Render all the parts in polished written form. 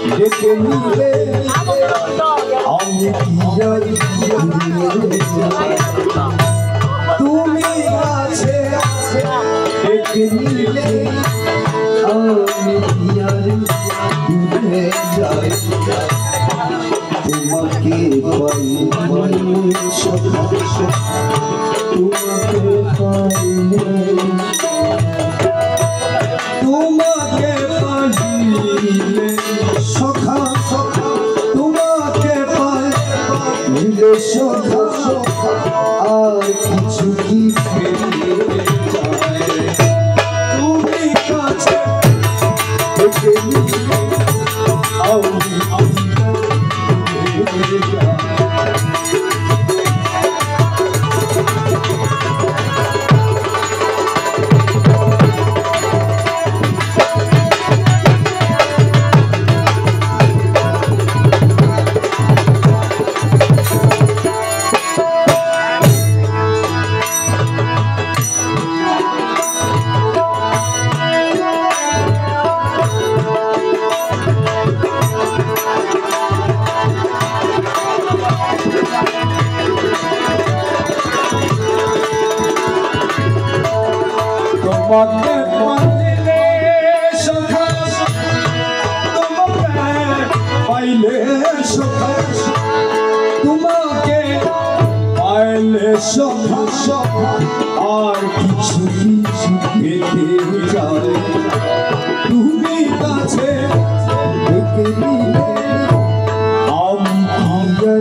ডেকে নিলে আমি তুমি কাছে ডেকে নিলে আমি দূরে যাই তোমাকে পাইলে সখা তোমাকে পাইলে তোমাকে পাইলে সখা তোমাকে পাইলে সখা আর কিছু কি তুমি কাছে ডেকে নিলে আমি তোমাকে পাইলে সখা তোমাকে পাইলে সখা তোমাকে পাইলে সখা আর কিছু কিছু পেতে যায় তুমি কাছে ডেকে নিলে আমি দূরে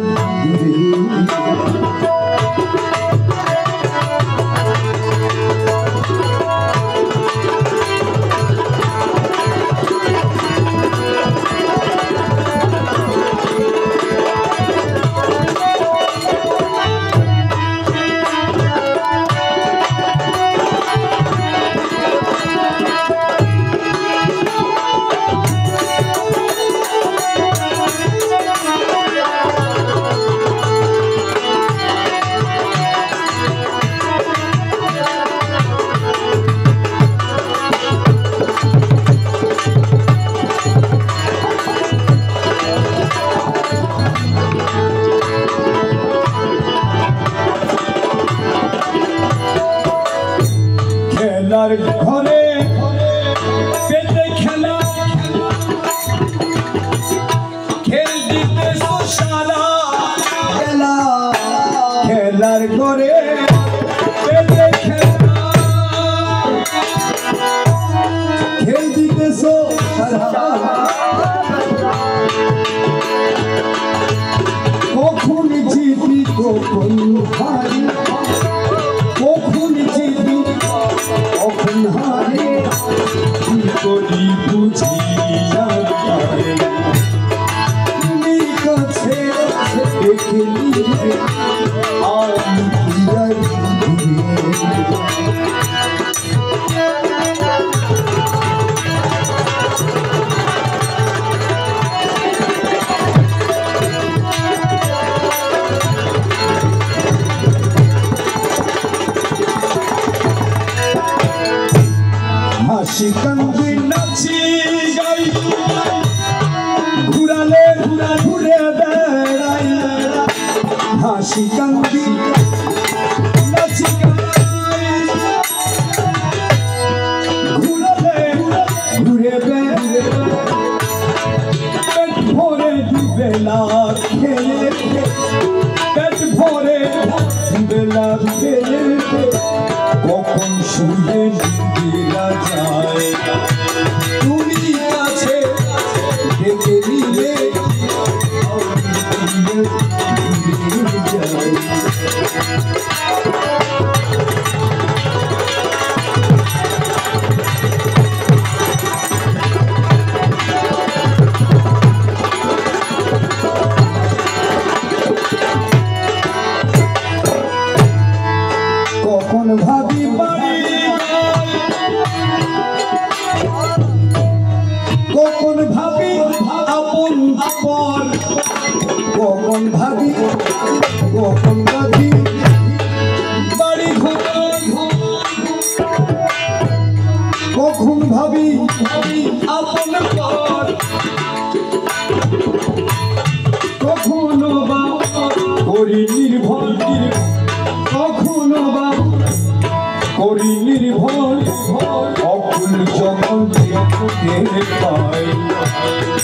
খেলার ঘরে পেটে খেলা খেল দিতে সারা খেলা খেলার ঘরে পেটে খেলা খেল দিতে সারা কখন জিতি কখন হারি কখন জিতি কখন হারে কি করি বুঝি তুমি কাছে ডেকে নিলে আমি হাসি কান্দি নাচি গাই ঘুরালে ঘুরে বেড়াই হাসি কান্দি নাচি গাই ঘুরালে ঘুরে বেড়াই পেট ভরে দুবেলা খেয়ে পেট ভরে দুবেলা খেয়ে কখন শুনে নিদিরা যায় তুমি কাছে ডেকে নিলে কখন ভাবি বাড়ি কখন ভাবি আপন আপন কখন ভাবি বাড়ি ঘর কখন ভাবি আপন পর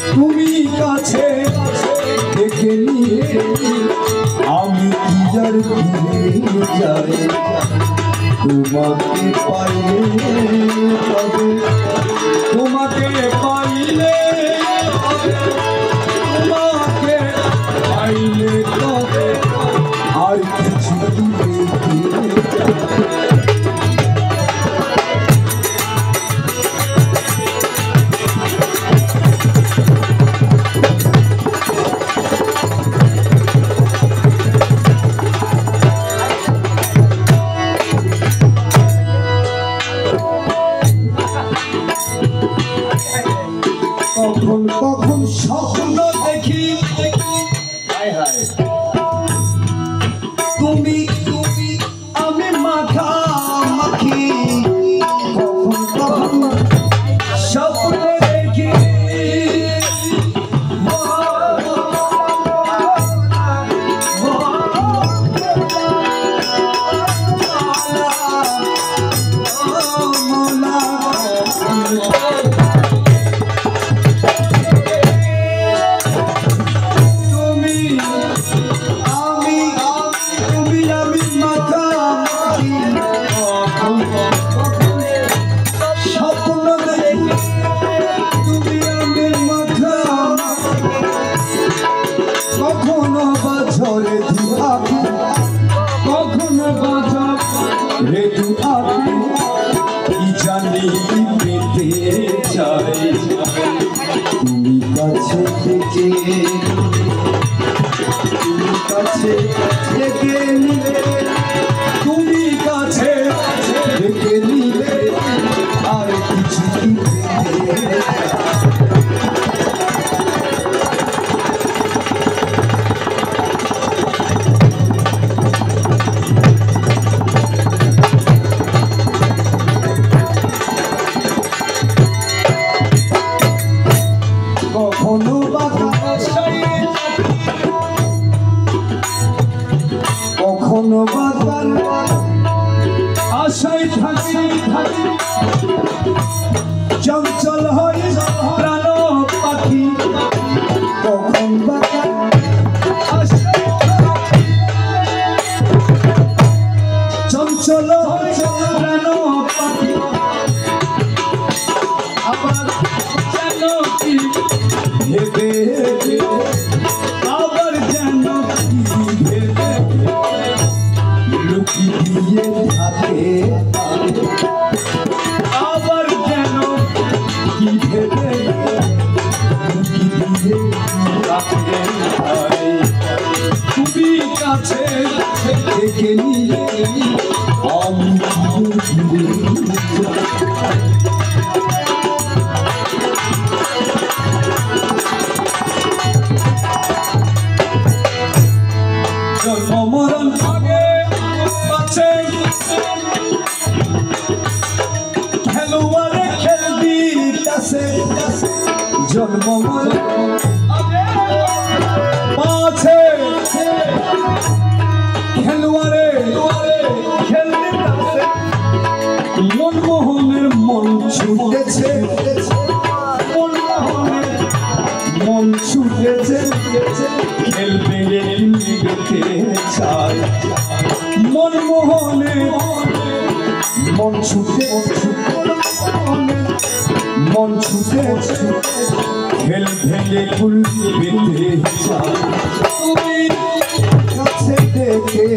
তুমি কাছে দেখে নিয়ে আমি কি আর ফিরে যাই তোমাকে পাইলে তবে তোমাকে পাইলে তোমাকে পাইলে তবে আর কিছু কখন কখন স্বপ্ন দেখি তুমি তুমি আমি মাখামাখি কখন কখন স্বপ্ন দেখি কখনো বাজরে দু আঁখি কখনো বাজরে দু আঁখি কি জানি পেতে চাই তুমি কাছে থেকে তুমি কাছে থেকে নিলে তুমি কাছে থেকে নিলে আর কিছু কখনো কখনো বাগান আশায় থাকি চঞ্চল হয় প্রাণ পাখি কখন বাগান চঞ্চল হয় প্রাণ পাখি আবার যেন কি ভেবে আবার যেন কি ভেবে লুকি দিয়ে থাকে আবার যেন কি ভেবে লুকি দিয়ে থাকে তুমি কাছে দেখে নিলে আমি মরণ আগে পাছে খেলোয়াড়ে খেলবি কাছে জন্ম মরণ আগে পাছে খেলোয়াড়ে খেলবি কাছে মনমোহনের মন ছুটেছে মন ছুটেছে খেলবে খেলতে চাই মনমোহনে মন ছুটে মন ছুটেছে খেল ভেঙে কুল বেঁধে চাই তুমি কাছে দেখে